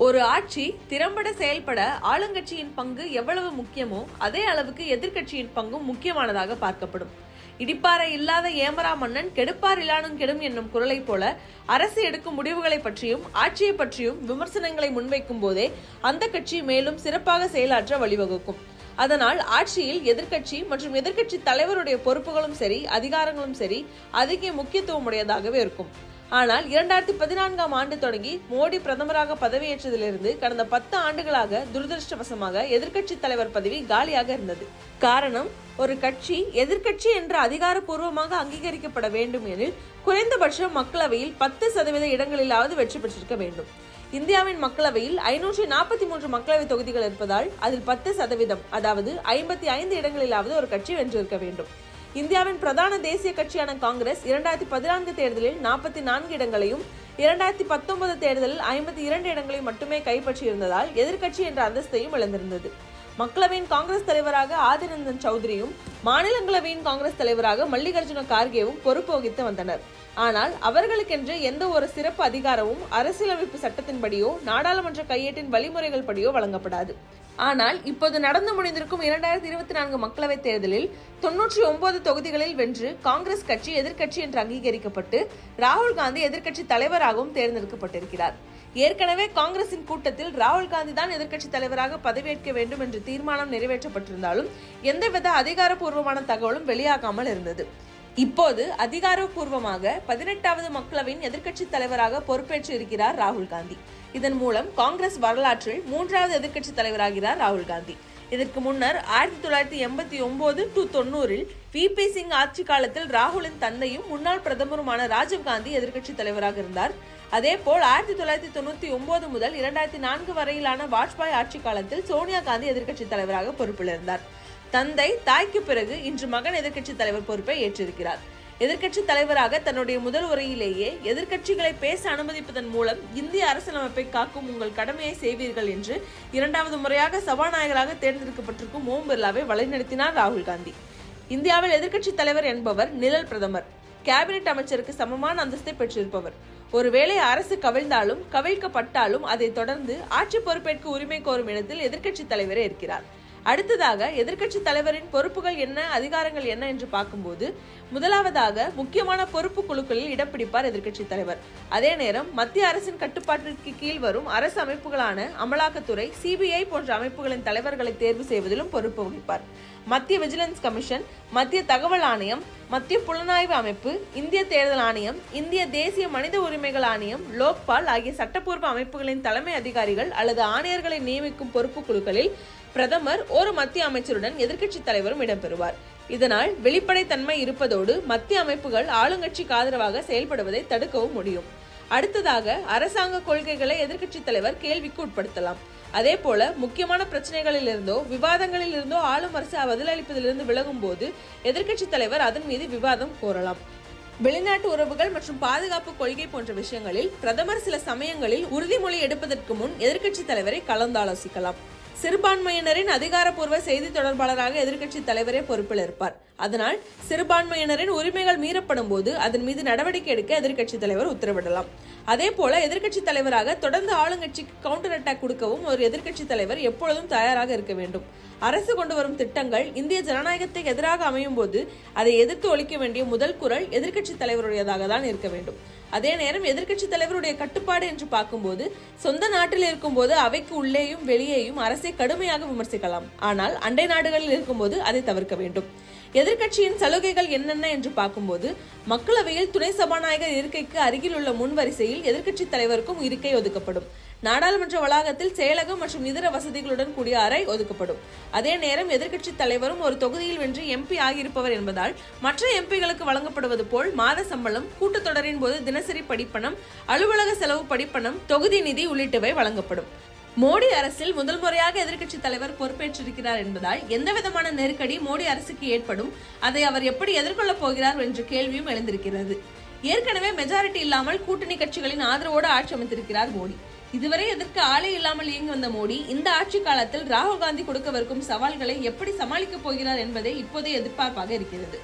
ஒரு ஆட்சி திறம்பட செயல்பட ஆளுங்கட்சியின் பங்கு எவ்வளவு முக்கியமோ அதே அளவுக்கு எதிர்க்கட்சியின் பங்கும் முக்கியமானதாக பார்க்கப்படும். இடிப்பாறை இல்லாத ஏமரா மன்னன் கெடுப்பார் இல்லானும் கெடும் என்னும் குரலை போல அரசு எடுக்கும் முடிவுகளை பற்றியும் ஆட்சியை பற்றியும் விமர்சனங்களை முன்வைக்கும் போதே அந்த கட்சி மேலும் சிறப்பாக செயலாற்ற வழிவகுக்கும். அதனால் ஆட்சியில் எதிர்க்கட்சி மற்றும் எதிர்க்கட்சி தலைவருடைய பொறுப்புகளும் சரி அதிகாரங்களும் சரி அதிக முக்கியத்துவம் உடையதாகவே இருக்கும். ஆனால் 2014ஆம் ஆண்டு தொடங்கி மோடி பிரதமராக பதவியேற்றதிலிருந்து கடந்த 10 ஆண்டுகளாக துரதிருஷ்டவசமாக எதிர்க்கட்சி தலைவர் பதவி காலியாக இருந்தது. காரணம், ஒரு கட்சி எதிர்க்கட்சி என்று அதிகாரப்பூர்வமாக அங்கீகரிக்கப்பட வேண்டும் எனில் குறைந்தபட்சம் மக்களவையில் 10% இடங்களிலாவது வெற்றி பெற்றிருக்க வேண்டும். இந்தியாவின் மக்களவையில் 543 மக்களவை தொகுதிகள் இருப்பதால் அதில் 10% அதாவது 55 இடங்களிலாவது ஒரு கட்சி வென்றிருக்க வேண்டும். இந்தியாவின் பிரதான தேசிய கட்சியான காங்கிரஸ் 2014 தேர்தலில் 44 இடங்களையும் 2019 தேர்தலில் 52 இடங்களையும் மட்டுமே கைப்பற்றியிருந்ததால் எதிர்க்கட்சி என்ற அந்தஸ்தையும் இழந்திருந்தது. மக்களவையின் காங்கிரஸ் தலைவராக ஆதிர் ரஞ்சன் சௌத்ரியும் மாநிலங்களவையின் காங்கிரஸ் தலைவராக மல்லிகார்ஜுன கார்கேவும் பொறுப்பு வகித்து வந்தனர். ஆனால் அவர்களுக்கென்று எந்த ஒரு சிறப்பு அதிகாரமும் அரசியலமைப்பு சட்டத்தின்படியோ நாடாளுமன்ற கையேட்டின் வழிமுறைகள் படியோ வழங்கப்படாது. ஆனால் இப்போது நடந்து முடிந்திருக்கும் 2024 மக்களவைத் தேர்தலில் 99 தொகுதிகளில் வென்று காங்கிரஸ் கட்சி எதிர்க்கட்சி என்று அங்கீகரிக்கப்பட்டு ராகுல் காந்தி எதிர்க்கட்சி தலைவராகவும் தேர்ந்தெடுக்கப்பட்டிருக்கிறார். ஏற்கனவே காங்கிரசின் கூட்டத்தில் ராகுல் காந்தி தான் எதிர்க்கட்சி தலைவராக பதவியேற்க வேண்டும் என்று தீர்மானம் நிறைவேற்றப்பட்டிருந்தாலும் எந்தவித அதிகாரப்பூர்வமான தகவலும் வெளியாகாமல் இருந்தது. இப்போது அதிகாரப்பூர்வமாக 18வது மக்களவையின் எதிர்க்கட்சி தலைவராக பொறுப்பேற்று இருக்கிறார் ராகுல் காந்தி. இதன் மூலம் காங்கிரஸ் வரலாற்றில் 3வது எதிர்க்கட்சி தலைவராகிறார் ராகுல் காந்தி. இதற்கு முன்னர் 1989 to 90 VP சிங் ஆட்சி காலத்தில் ராகுலின் தந்தையும் முன்னாள் பிரதமருமான ராஜீவ் காந்தி எதிர்க்கட்சி தலைவராக இருந்தார். அதேபோல் 1999 முதல் 2004 வரையிலான வாஜ்பாய் ஆட்சி காலத்தில் சோனியா காந்தி எதிர்க்கட்சி தலைவராக பொறுப்பில் இருந்தார். தந்தை தாய்க்கு பிறகு இன்று மகன் எதிர்க்கட்சி தலைவர் பொறுப்பை ஏற்றிருக்கிறார். எதிர்க்கட்சி தலைவராக தன்னுடைய முதல் உரையிலேயே எதிர்க்கட்சிகளை பேச அனுமதிப்பதன் மூலம் இந்திய அரசியலமைப்பை காக்கும் உங்கள் கடமையை செய்வீர்கள் என்று 2வது முறையாக சபாநாயகராக தேர்ந்தெடுக்கப்பட்டிருக்கும் ஓம் பிர்லாவை வழிநடத்தினார் ராகுல் காந்தி. இந்தியாவில் எதிர்க்கட்சி தலைவர் என்பவர் நிழல் பிரதமர், கேபினெட் அமைச்சருக்கு சமமான அந்தஸ்தை பெற்றிருப்பவர். ஒருவேளை அரசு கவிழ்ந்தாலும் கவிழ்க்கப்பட்டாலும் அதை தொடர்ந்து ஆட்சி பொறுப்பேற்க உரிமை கோரும் இடத்தில் எதிர்க்கட்சி தலைவரே இருக்கிறார். அடுத்ததாக எதிர்க்கட்சி தலைவரின் பொறுப்புகள் என்ன அதிகாரங்கள் என்ன என்று பார்க்கும்போது முதலாவதாக முக்கியமான பொறுப்பு குழுக்களில் இடம் பிடிப்பார் எதிர்க்கட்சி தலைவர். அதே நேரம் மத்திய அரசின் கட்டுப்பாட்டிற்கு கீழ் வரும் அரசு அமைப்புகளான அமலாக்கத்துறை, CBI போன்ற அமைப்புகளின் தலைவர்களை தேர்வு செய்வதிலும் பொறுப்பு வகிப்பார். மத்திய விஜிலன்ஸ் கமிஷன், மத்திய தகவல் ஆணையம், மத்திய புலனாய்வு அமைப்பு, இந்திய தேர்தல் ஆணையம், இந்திய தேசிய மனித உரிமைகள் ஆணையம், லோக்பால் ஆகிய சட்டப்பூர்வ அமைப்புகளின் தலைமை அதிகாரிகள் அல்லது ஆணையர்களை நியமிக்கும் பொறுப்பு குழுக்களில் பிரதமர் ஒரு மத்திய அமைச்சருடன் எதிர்க்கட்சி தலைவரும் இடம்பெறுவார். இதனால் வெளிப்படைத்தன்மை இருப்பதோடு மத்திய அமைப்புகள் ஆளுங்கட்சிக்கு ஆதரவாக செயல்படுவதை தடுக்கவும் முடியும். அடுத்ததாக அரசாங்க கொள்கைகளை எதிர்க்கட்சி தலைவர் கேள்விக்கு உட்படுத்தலாம். அதே போல முக்கியமான பிரச்சனைகளில் இருந்தோ விவாதங்களில் இருந்தோ ஆளும் அரசு பதிலளிப்பதிலிருந்து விலகும் போது எதிர்க்கட்சி தலைவர் அதன் மீது விவாதம் கோரலாம். வெளிநாட்டு உறவுகள் மற்றும் பாதுகாப்பு கொள்கை போன்ற விஷயங்களில் பிரதமர் சில சமயங்களில் உறுதிமொழி எடுப்பதற்கு முன் எதிர்க்கட்சி தலைவரை கலந்தாலோசிக்கலாம். சிறுபான்மையினரின் அதிகாரப்பூர்வ செய்தி தொடர்பாளராக எதிர்க்கட்சி தலைவரே பொறுப்பில் இருப்பார். அதனால் சிறுபான்மையினரின் உரிமைகள் மீறப்படும் போது அதன் மீது நடவடிக்கை எடுக்க எதிர்க்கட்சி தலைவர் உத்தரவிடலாம். அதே போல எதிர்க்கட்சி தலைவராக தொடர்ந்து ஆளுங்கட்சிக்கு கவுண்டர் அட்டாக் கொடுக்கவும் ஒரு எதிர்க்கட்சி தலைவர் எப்பொழுதும் தயாராக இருக்க வேண்டும். அரசு கொண்டு வரும் திட்டங்கள் இந்திய ஜனநாயகத்துக்கு எதிராக அமையும் போது அதை எதிர்த்து ஒழிக்க வேண்டிய முதல் குரல் எதிர்க்கட்சி தலைவருடையதாக தான் இருக்க வேண்டும். அதே நேரம் எதிர்க்கட்சி தலைவருடைய கட்டுப்பாடு என்று பார்க்கும்போது சொந்த நாட்டில் இருக்கும்போது அவைக்கு உள்ளேயும் வெளியேயும் அரசை கடுமையாக விமர்சிக்கலாம். ஆனால் அண்டை நாடுகளில் இருக்கும்போது அதை தவிர்க்க வேண்டும். எதிர்க்கட்சியின் சலுகைகள் என்னென்ன என்று பார்க்கும்போது மக்களவையில் துணை சபாநாயகர் இருக்கைக்கு அருகில் உள்ள முன் வரிசையில் எதிர்க்கட்சி தலைவருக்கும் இருக்கை ஒதுக்கப்படும். நாடாளுமன்ற வளாகத்தில் செயலகம் மற்றும் இதர வசதிகளுடன் கூடிய அறை ஒதுக்கப்படும். அதே நேரம் எதிர்க்கட்சி தலைவரும் ஒரு தொகுதியில் வென்று MP ஆகியிருப்பவர் என்பதால் மற்ற MPகளுக்கு வழங்கப்படுவது போல் மாத சம்பளம், கூட்டத்தொடரின் போது தினசரி படிப்பணம், அலுவலக செலவு படிப்பணம், தொகுதி நிதி உள்ளிட்டவை வழங்கப்படும். மோடி அரசில் முதல் முறையாக எதிர்க்கட்சி தலைவர் பொறுப்பேற்றிருக்கிறார் என்பதால் எந்தவிதமான நெருக்கடி மோடி அரசுக்கு ஏற்படும், அதை அவர் எப்படி எதிர்கொள்ளப் போகிறார் என்ற கேள்வியும் எழுந்திருக்கிறது. ஏற்கனவே மெஜாரிட்டி இல்லாமல் கூட்டணி கட்சிகளின் ஆதரவோடு ஆட்சி அமைத்திருக்கிறார் மோடி. இதுவரை எதற்கு ஆளே இல்லாமல் இயங்கி வந்த மோடி இந்த ஆட்சி காலத்தில் ராகுல் காந்தி கொடுக்கவிருக்கும் சவால்களை எப்படி சமாளிக்கப் போகிறார் என்பதே இப்போதே எதிர்பார்ப்பாக இருக்கிறது.